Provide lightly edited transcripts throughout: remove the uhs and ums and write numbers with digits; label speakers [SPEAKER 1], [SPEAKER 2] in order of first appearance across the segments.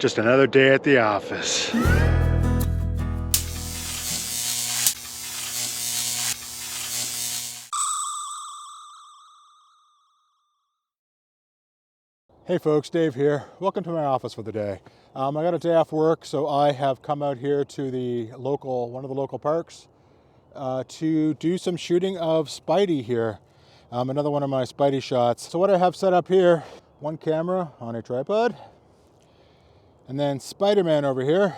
[SPEAKER 1] Just another day at the office. Hey folks, Dave here. Welcome to my office for the day. I got a day off work, so I have come out here to one of the local parks to do some shooting of Spidey here. Another one of my Spidey shots. So what I have set up here, one camera on a tripod, and then Spider-Man over here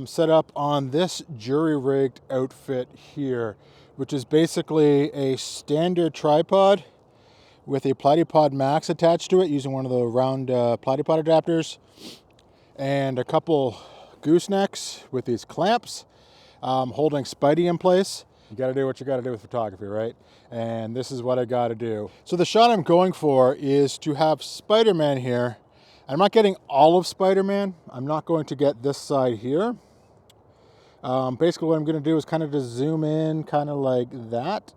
[SPEAKER 1] set up on this jury-rigged outfit here, which is basically a standard tripod with a Platypod Max attached to it using one of the round Platypod adapters, and a couple goosenecks with these clamps holding Spidey in place. You gotta do what you gotta do with photography, right? And this is what I gotta do. So the shot I'm going for is to have Spider-Man here. I'm not getting all of Spider-Man. I'm not going to get this side here. Basically what I'm gonna do is kind of just zoom in, kind of like that.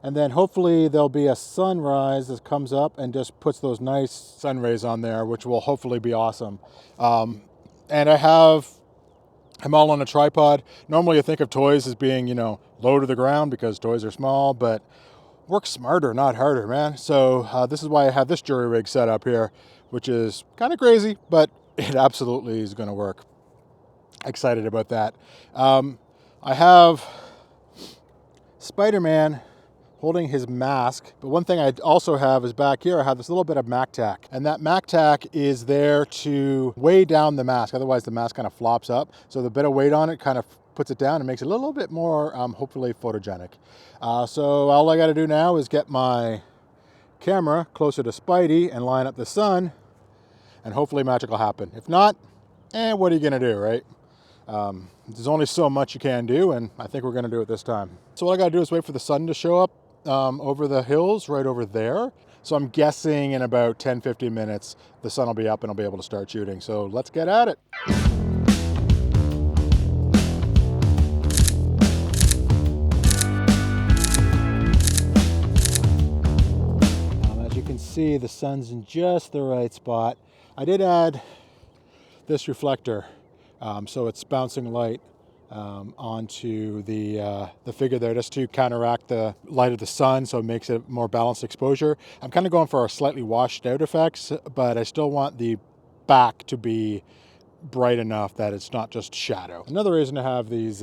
[SPEAKER 1] And then hopefully there'll be a sunrise that comes up and just puts those nice sun rays on there, which will hopefully be awesome. And I'm all on a tripod. Normally you think of toys as being, low to the ground because toys are small, but work smarter, not harder, man. So this is why I have this jury rig set up here, which is kind of crazy, but it absolutely is gonna work. Excited about that. I have Spider-Man holding his mask, but one thing I also have is back here I have this little bit of Mac tack, and that Mac tack is there to weigh down the mask, otherwise the mask kind of flops up, so the bit of weight on it kind of puts it down and makes it a little bit more hopefully photogenic. So all I got to do now is get my camera closer to Spidey and line up the sun, and hopefully magic will happen. If not, what are you gonna do, right? There's only so much you can do, and I think we're gonna do it this time. So what I gotta do is wait for the sun to show up over the hills right over there. So I'm guessing in about 10-15 minutes, the sun will be up and I'll be able to start shooting. So let's get at it. As you can see, the sun's in just the right spot. I did add this reflector, so it's bouncing light onto the figure there, just to counteract the light of the sun, so it makes it more balanced exposure. I'm kind of going for a slightly washed out effects, but I still want the back to be bright enough that it's not just shadow. Another reason to have these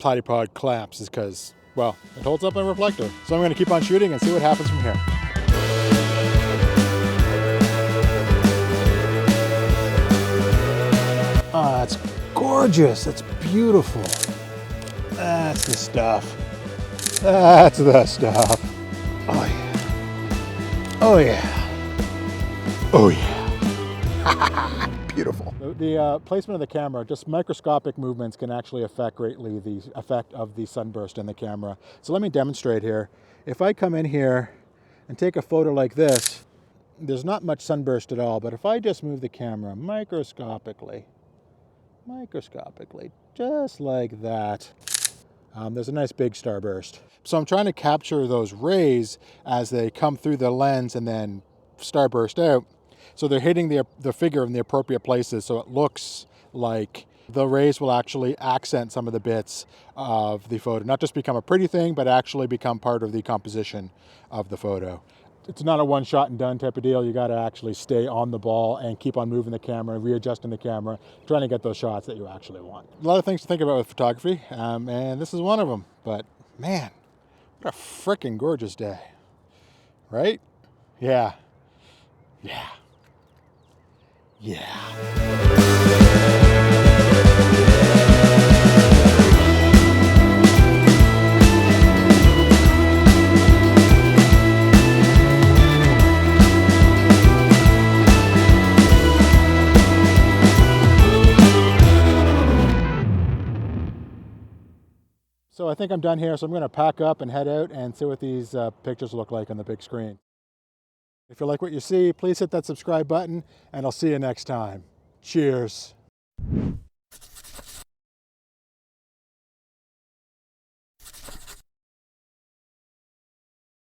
[SPEAKER 1] Platypod clamps is because, well, it holds up a reflector. So I'm going to keep on shooting and see what happens from here. That's gorgeous. That's beautiful. That's the stuff. That's the stuff. Oh yeah. Oh yeah. Oh yeah. Beautiful. The placement of the camera, just microscopic movements can actually affect greatly the effect of the sunburst in the camera. So let me demonstrate here. If I come in here and take a photo like this, there's not much sunburst at all, but if I just move the camera microscopically, just like that, there's a nice big starburst. So I'm trying to capture those rays as they come through the lens and then starburst out. So they're hitting the figure in the appropriate places, so it looks like the rays will actually accent some of the bits of the photo. Not just become a pretty thing, but actually become part of the composition of the photo. It's not a one shot and done type of deal. You got to actually stay on the ball and keep on moving the camera, readjusting the camera, trying to get those shots that you actually want. A lot of things to think about with photography, and this is one of them. But man, what a freaking gorgeous day, right? Yeah. So I think I'm done here, so I'm going to pack up and head out and see what these pictures look like on the big screen. If you like what you see, please hit that subscribe button, and I'll see you next time. Cheers.